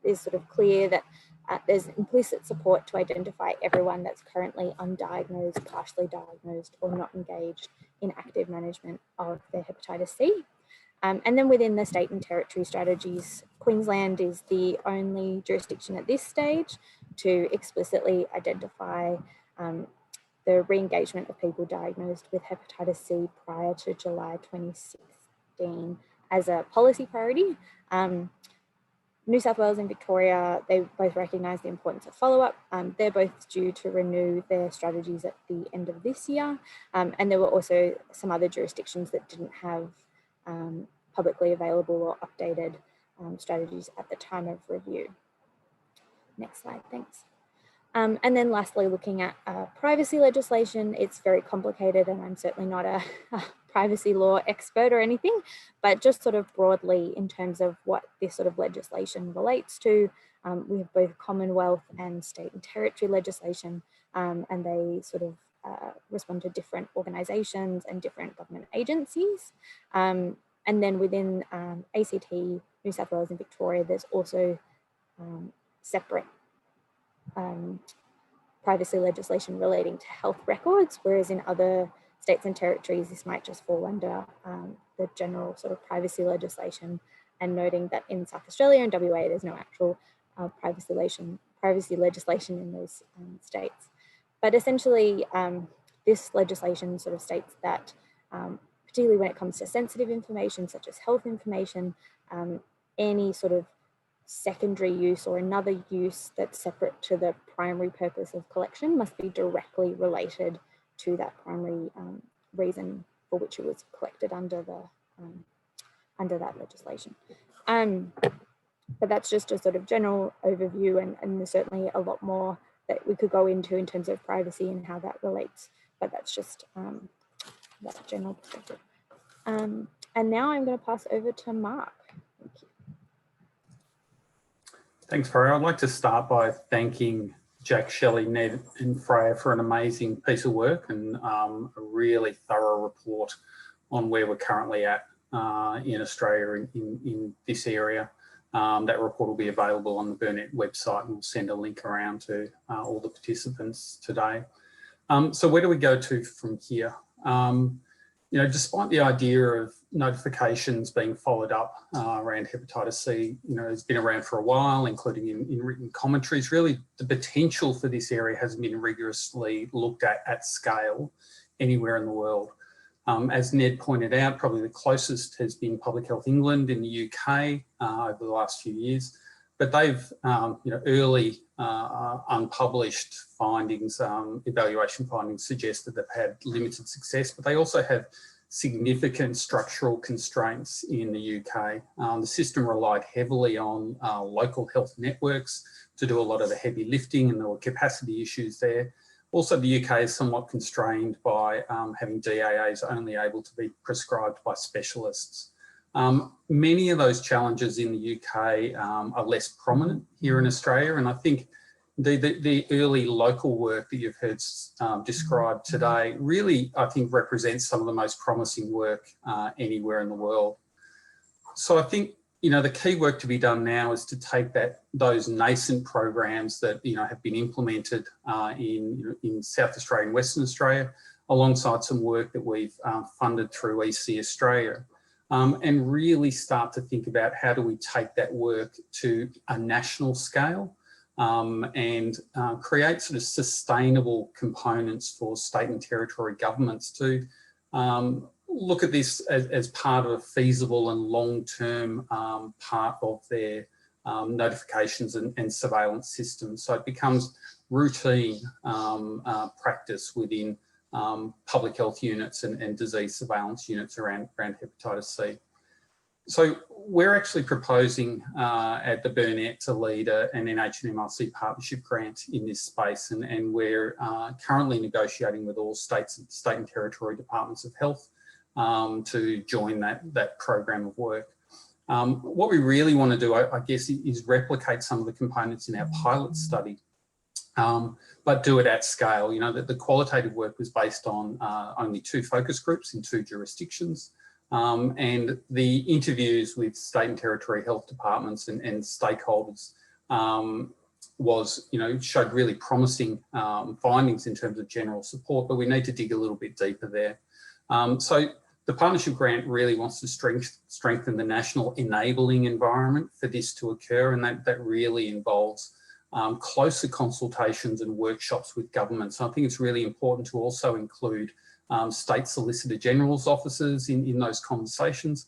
is sort of clear that there's implicit support to identify everyone that's currently undiagnosed, partially diagnosed or not engaged in active management of their hepatitis C. And then within the state and territory strategies, Queensland is the only jurisdiction at this stage to explicitly identify the re-engagement of people diagnosed with hepatitis C prior to July 2016 as a policy priority. New South Wales and Victoria, they both recognise the importance of follow-up. They're both due to renew their strategies at the end of this year. And there were also some other jurisdictions that didn't have publicly available or updated strategies at the time of review. Next slide, thanks. And then lastly, looking at privacy legislation, it's very complicated and I'm certainly not a privacy law expert or anything, but just sort of broadly in terms of what this sort of legislation relates to. We have both Commonwealth and state and territory legislation, and they sort of respond to different organisations and different government agencies. And then within ACT, New South Wales and Victoria, there's also separate privacy legislation relating to health records, whereas in other states and territories, this might just fall under the general sort of privacy legislation, and noting that in South Australia and WA, there's no actual privacy legislation in those states. But essentially, this legislation sort of states that, particularly when it comes to sensitive information, such as health information, any sort of secondary use or another use that's separate to the primary purpose of collection must be directly related to that primary reason for which it was collected under that legislation. But that's just a sort of general overview, and there's certainly a lot more that we could go into in terms of privacy and how that relates, but that's just that general perspective. And now I'm going to pass over to Mark. Thank you. Thanks, Freya. I'd like to start by thanking Jack, Shelley, Ned and Freya for an amazing piece of work and a really thorough report on where we're currently at in Australia in this area. That report will be available on the Burnett website, and we'll send a link around to all the participants today. So where do we go to from here? You know, despite the idea of notifications being followed up around hepatitis C, you know, it's been around for a while, including in written commentaries. Really, the potential for this area hasn't been rigorously looked at scale anywhere in the world. As Ned pointed out, probably the closest has been Public Health England in the UK over the last few years, but they've, you know, early unpublished findings, evaluation findings suggest that they've had limited success, but they also have significant structural constraints in the UK. The system relied heavily on local health networks to do a lot of the heavy lifting, and there were capacity issues there. Also, the UK is somewhat constrained by having DAAs only able to be prescribed by specialists. Many of those challenges in the UK are less prominent here in Australia, and I think the early local work that you've heard described today really, I think, represents some of the most promising work anywhere in the world. So I think, you know, the key work to be done now is to take those nascent programs that, you know, have been implemented in South Australia and Western Australia, alongside some work that we've funded through EC Australia, and really start to think about how do we take that work to a national scale and create sort of sustainable components for state and territory governments to look at this as part of a feasible and long-term part of their notifications and surveillance systems. So it becomes routine practice within public health units and disease surveillance units around hepatitis C. So we're actually proposing at the Burnett to lead an NH&MRC partnership grant in this space, and we're currently negotiating with all state and territory departments of health to join that program of work. What we really want to do, I guess, is replicate some of the components in our pilot study, but do it at scale. You know, the qualitative work was based on only 2 focus groups in 2 jurisdictions. And the interviews with state and territory health departments and stakeholders showed really promising findings in terms of general support, but we need to dig a little bit deeper there. So the partnership grant really wants to strengthen the national enabling environment for this to occur, and that really involves closer consultations and workshops with governments. So I think it's really important to also include State Solicitor General's offices in those conversations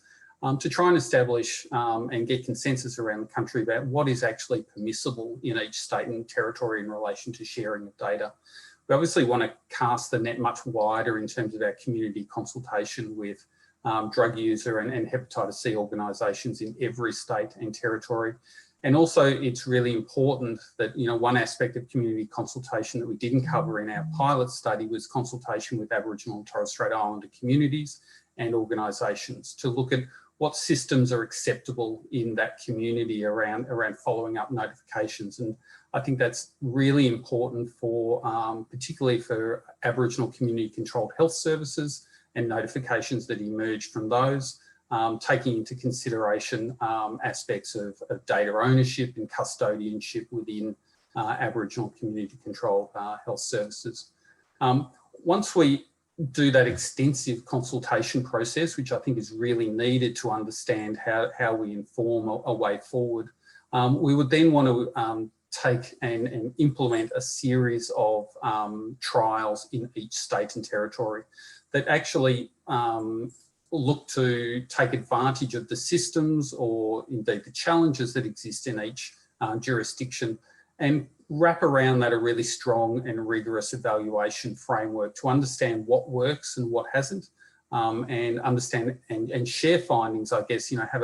to try and establish and get consensus around the country about what is actually permissible in each state and territory in relation to sharing of data. We obviously want to cast the net much wider in terms of our community consultation with drug user and hepatitis C organisations in every state and territory. And also, it's really important that, you know, one aspect of community consultation that we didn't cover in our pilot study was consultation with Aboriginal and Torres Strait Islander communities and organisations to look at what systems are acceptable in that community around following up notifications. And I think that's really important for, particularly for Aboriginal community controlled health services and notifications that emerge from those, taking into consideration aspects of data ownership and custodianship within Aboriginal community controlled health services. Once we do that extensive consultation process, which I think is really needed to understand how we inform a way forward, we would then want to take and implement a series of trials in each state and territory that actually look to take advantage of the systems or indeed the challenges that exist in each jurisdiction, and wrap around that a really strong and rigorous evaluation framework to understand what works and what hasn't, and understand and share findings, I guess, have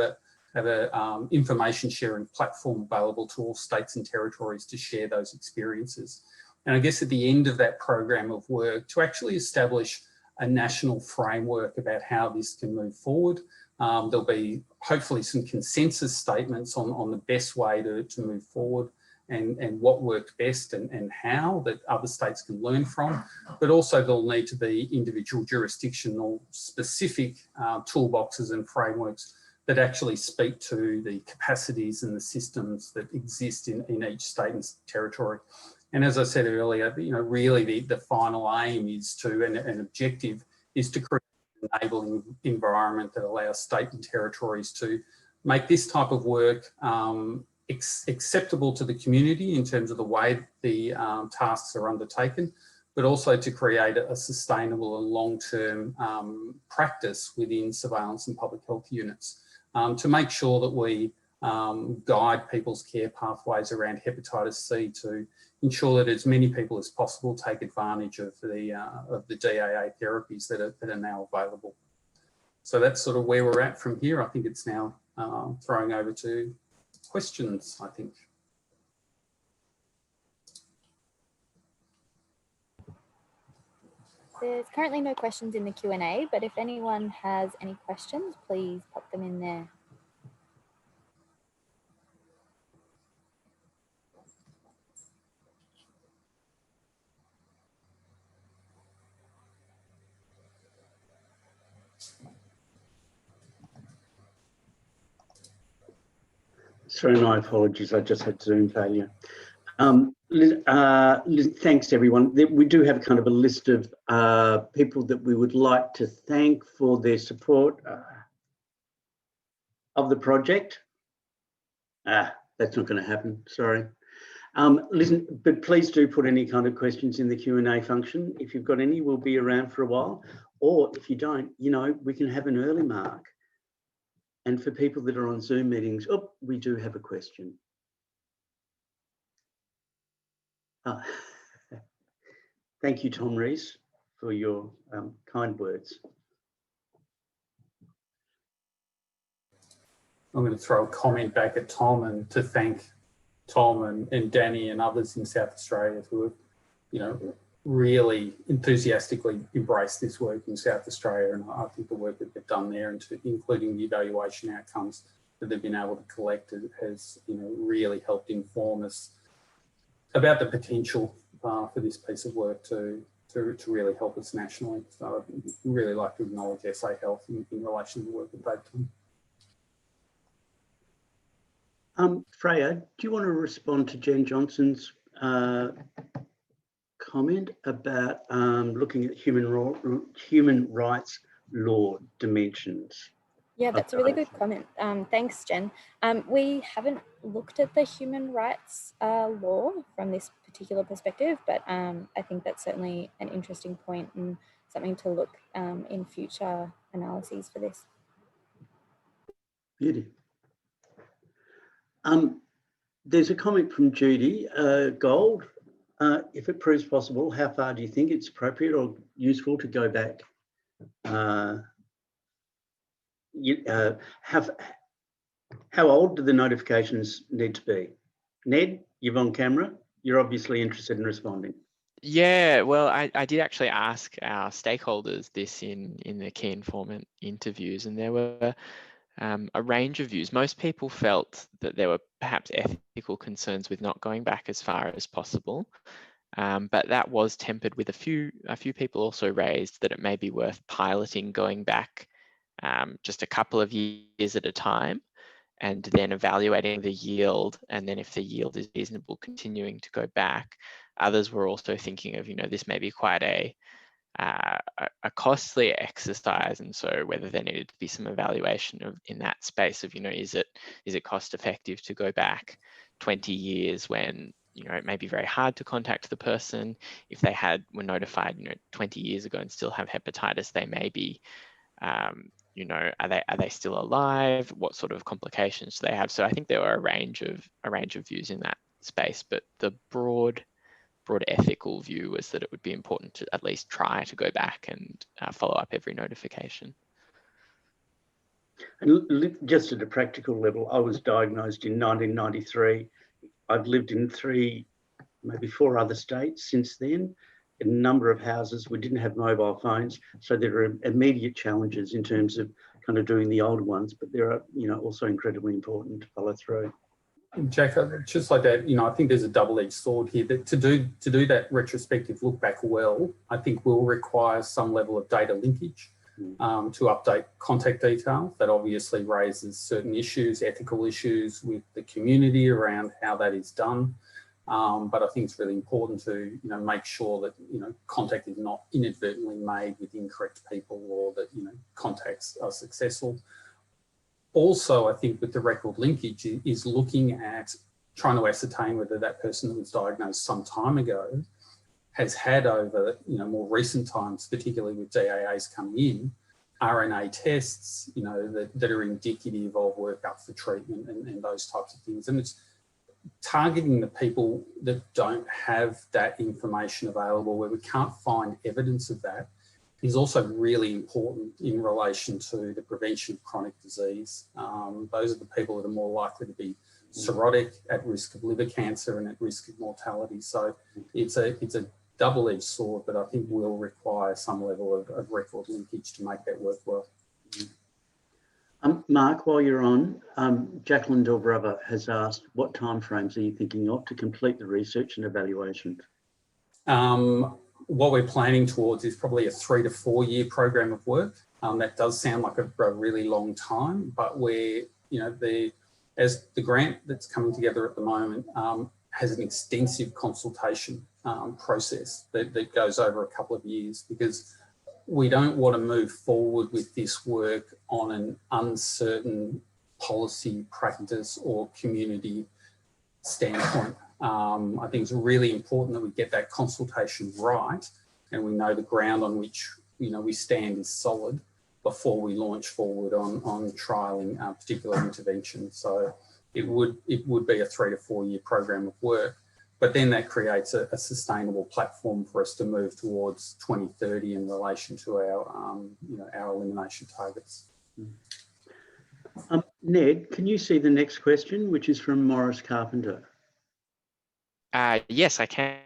a information sharing platform available to all states and territories to share those experiences. And I guess at the end of that program of work, to actually establish a national framework about how this can move forward. There'll be hopefully some consensus statements on the best way to move forward, and what worked best and how that other states can learn from. But also there'll need to be individual jurisdictional specific toolboxes and frameworks that actually speak to the capacities and the systems that exist in each state and territory. And as I said earlier, really the final aim is to, and an objective is to create an enabling environment that allows state and territories to make this type of work acceptable to the community in terms of the way the tasks are undertaken, but also to create a sustainable and long-term practice within surveillance and public health units, to make sure that we guide people's care pathways around hepatitis C, to ensure that as many people as possible take advantage of the DAA therapies that are now available. So that's sort of where we're at from here. I think it's now throwing over to questions, I think. There's currently no questions in the Q&A, but if anyone has any questions, please pop them in there. Sorry, my apologies. I just had Zoom failure. Thanks, everyone. We do have kind of a list of people that we would like to thank for their support of the project. That's not going to happen. Sorry. Listen, but please do put any kind of questions in the Q&A function. If you've got any, we'll be around for a while. Or if you don't, we can have an early mark. And for people that are on Zoom meetings, we do have a question. Thank you, Tom Rees, for your kind words. I'm going to throw a comment back at Tom and to thank Tom and Danny and others in South Australia who have, really enthusiastically embraced this work in South Australia. And I think the work that they've done there, and including the evaluation outcomes that they've been able to collect, has, really helped inform us about the potential for this piece of work to really help us nationally. So I'd really like to acknowledge SA Health in relation to the work that they've done. Freya, do you want to respond to Jen Johnson's comment about looking at human rights law dimensions? Yeah, that's a really good comment. Thanks, Jen. We haven't looked at the human rights law from this particular perspective, but I think that's certainly an interesting point and something to look in future analyses for this. Beauty. There's a comment from Judy Gold. If it proves possible, how far do you think it's appropriate or useful to go back? How old do the notifications need to be? Ned, you're on camera. You're obviously interested in responding. Yeah, well, I did actually ask our stakeholders this in the key informant interviews, and there were a range of views. Most people felt that there were perhaps ethical concerns with not going back as far as possible, but that was tempered with a few people also raised that it may be worth piloting going back just a couple of years at a time, and then evaluating the yield, and then if the yield is reasonable, continuing to go back. Others were also thinking of, this may be quite a costly exercise, and so whether there needed to be some evaluation of in that space of, is it cost effective to go back 20 years when it may be very hard to contact the person. If they were notified 20 years ago and still have hepatitis, they may be are they still alive? What sort of complications do they have? So I think there were a range of views in that space, but the broad ethical view was that it would be important to at least try to go back and follow up every notification. And just at a practical level, I was diagnosed in 1993. I've lived in 3, maybe 4 other states since then. In a number of houses, we didn't have mobile phones, so there are immediate challenges in terms of kind of doing the older ones, but there are, also incredibly important to follow through. Jack, just like that, I think there's a double-edged sword here. That to do that retrospective look back well, I think will require some level of data linkage to update contact details. That obviously raises certain issues, ethical issues with the community around how that is done. But I think it's really important to, make sure that, contact is not inadvertently made with incorrect people, or that, contacts are successful. Also, I think with the record linkage is looking at trying to ascertain whether that person that was diagnosed some time ago has had over, more recent times, particularly with DAAs coming in, RNA tests, that are indicative of workup for treatment and those types of things. And it's targeting the people that don't have that information available, where we can't find evidence of that, is also really important in relation to the prevention of chronic disease. Those are the people that are more likely to be cirrhotic, at risk of liver cancer, and at risk of mortality. So it's a double-edged sword, but I think will require some level of record linkage to make that work well. Mark, while you're on, Jacqueline Delbrava has asked, what timeframes are you thinking of to complete the research and evaluation? What we're planning towards is probably a 3 to 4 year program of work. That does sound like a really long time, but we're, as the grant that's coming together at the moment has an extensive consultation process that goes over a couple of years, because we don't want to move forward with this work on an uncertain policy, practice, or community standpoint. I think it's really important that we get that consultation right, and we know the ground on which we stand is solid before we launch forward on trialling particular interventions. So it would be a 3 to 4 year program of work, but then that creates a sustainable platform for us to move towards 2030 in relation to our our elimination targets. Ned, can you see the next question, which is from Morris Carpenter? Yes, I can.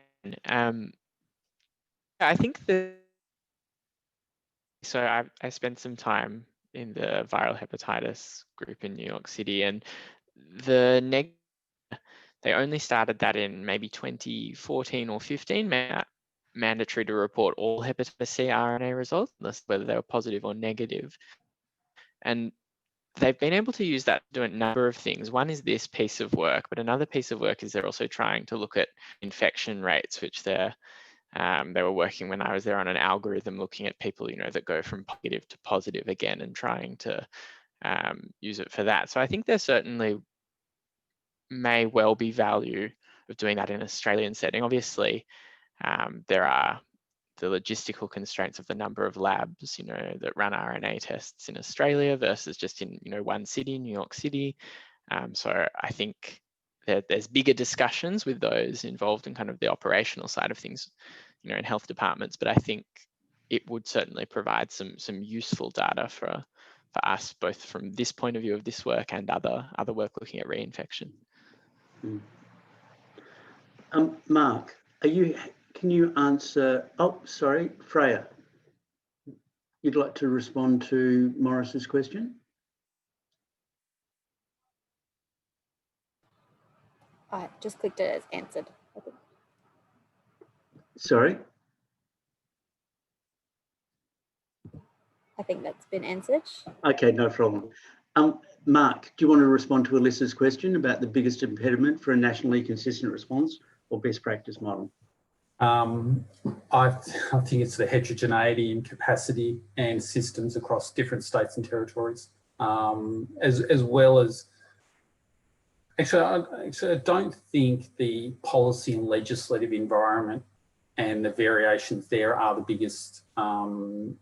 I think that, so I spent some time in the viral hepatitis group in New York City, and they only started that in maybe 2014 or 15, mandatory to report all hepatitis C RNA results, whether they were positive or negative. And they've been able to use that to do a number of things. One is this piece of work, but another piece of work is they're also trying to look at infection rates, which they were working when I was there on an algorithm looking at people, that go from negative to positive again, and trying to use it for that. So I think there certainly may well be value of doing that in an Australian setting. Obviously, there are the logistical constraints of the number of labs, that run RNA tests in Australia versus just in, one city, New York City. So I think there's bigger discussions with those involved in kind of the operational side of things, in health departments. But I think it would certainly provide some useful data for us, both from this point of view of this work and other work looking at reinfection. Mark, are you can you answer? Oh, sorry, Freya. You'd like to respond to Morris's question? I just clicked it as answered. I think. Sorry. I think that's been answered. Okay, no problem. Mark, do you want to respond to Alyssa's question about the biggest impediment for a nationally consistent response or best practice model? I think it's the heterogeneity in capacity and systems across different states and territories, as well as, actually, I don't think the policy and legislative environment and the variations there are the biggest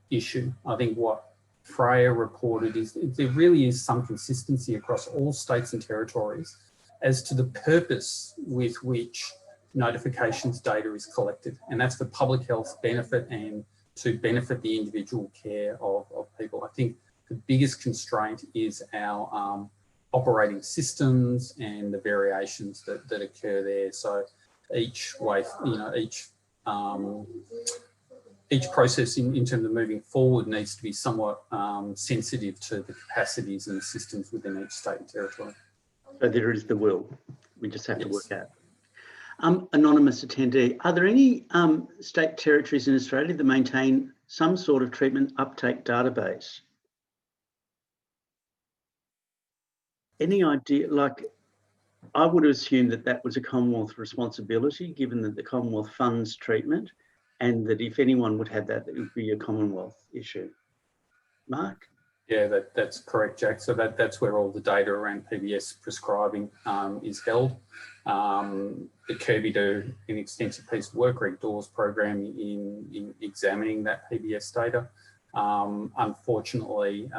issue. I think what Freya reported is there really is some consistency across all states and territories as to the purpose with which notifications data is collected, and that's for public health benefit and to benefit the individual care of people. I think the biggest constraint is our operating systems and the variations that occur there. So each way, each process in terms of moving forward needs to be somewhat sensitive to the capacities and the systems within each state and territory. So there is the will. We just have to work out. Anonymous attendee, are there any state territories in Australia that maintain some sort of treatment uptake database? Any idea? Like, I would assume that that was a Commonwealth responsibility, given that the Commonwealth funds treatment, and that if anyone would have that, it would be a Commonwealth issue. Mark? Yeah, that's correct, Jack. So that's where all the data around PBS prescribing is held. The Kirby do an extensive piece of work, Red Doors program, in examining that PBS data. Unfortunately,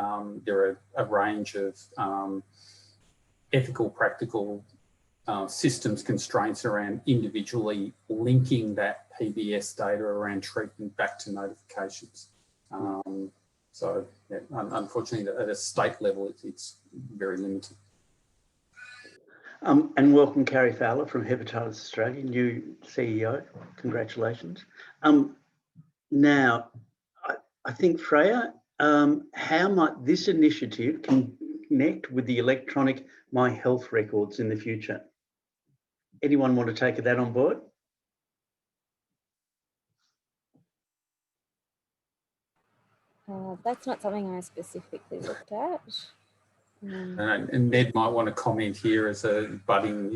there are a range of ethical, practical systems constraints around individually linking that PBS data around treatment back to notifications. So yeah, unfortunately, at a state level, it's very limited. And welcome, Carrie Fowler from Hepatitis Australia, new CEO. Congratulations. Now, I think, Freya, how might this initiative connect with the electronic My Health records in the future? Anyone want to take that on board? That's not something I specifically looked at. And Ned might want to comment here as a budding,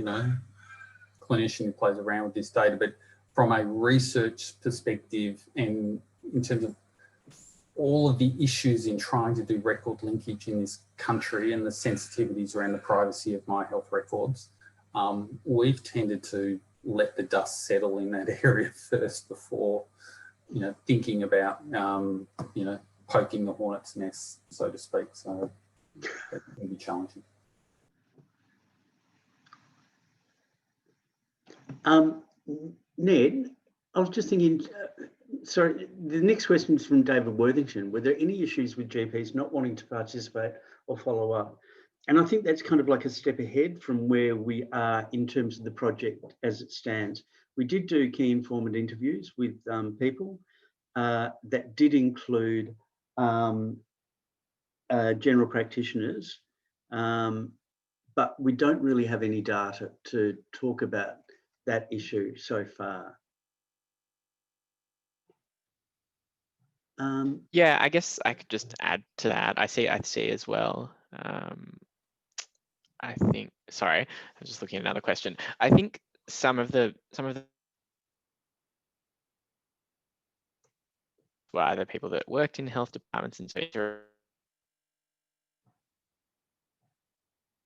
clinician who plays around with this data, but from a research perspective and in terms of all of the issues in trying to do record linkage in this country and the sensitivities around the privacy of My Health records, we've tended to let the dust settle in that area first before, thinking about, poking the hornet's nest, so to speak. So it can be challenging. Ned, I was just thinking, sorry, the next question is from David Worthington. Were there any issues with GPs not wanting to participate or follow up? And I think that's kind of like a step ahead from where we are in terms of the project as it stands. We did do key informant interviews with people that did include general practitioners, but we don't really have any data to talk about that issue so far. Yeah, I guess I could just add to that. I see as well. I think, sorry, I was just looking at another question. I think some of the were either people that worked in health departments and so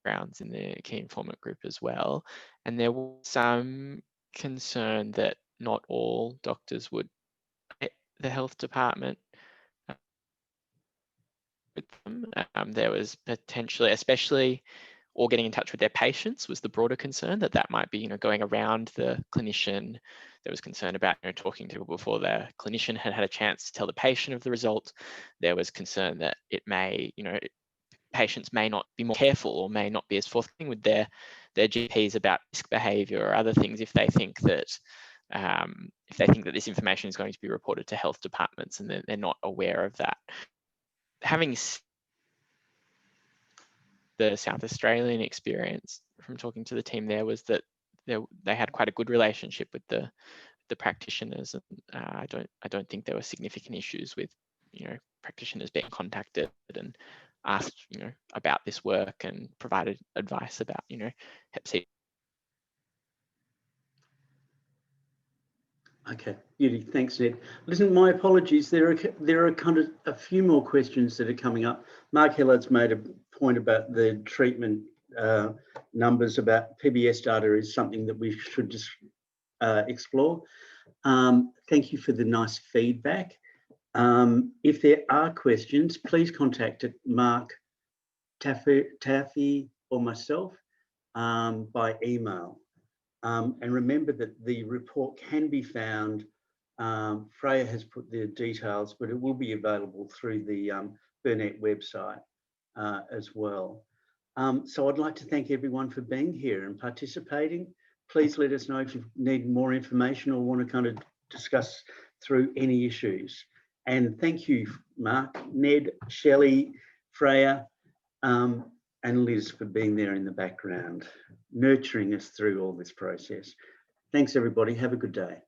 grounds in the key informant group as well. And there was some concern that not all doctors would hit the health department with them. There was potentially, especially, or getting in touch with their patients was the broader concern that might be, going around the clinician. There was concern about talking to people before their clinician had a chance to tell the patient of the result. There was concern that it may, patients may not be more careful or may not be as forthcoming with their GPs about risk behaviour or other things if they think that if they think that this information is going to be reported to health departments and they're not aware of that. Having the South Australian experience from talking to the team there was that they had quite a good relationship with the practitioners, and I don't think there were significant issues with practitioners being contacted and asked about this work and provided advice about Hep C. Okay, beauty. Thanks, Ned. Listen, my apologies. There are kind of a few more questions that are coming up. Mark Hillard's made a point about the treatment numbers about PBS data is something that we should just explore. Thank you for the nice feedback. If there are questions, please contact Mark Taffy or myself by email. And remember that the report can be found. Freya has put the details, but it will be available through the Burnett website as well. So I'd like to thank everyone for being here and participating. Please let us know if you need more information or want to kind of discuss through any issues. And thank you, Mark, Ned, Shelley, Freya, and Liz for being there in the background, nurturing us through all this process. Thanks, everybody. Have a good day.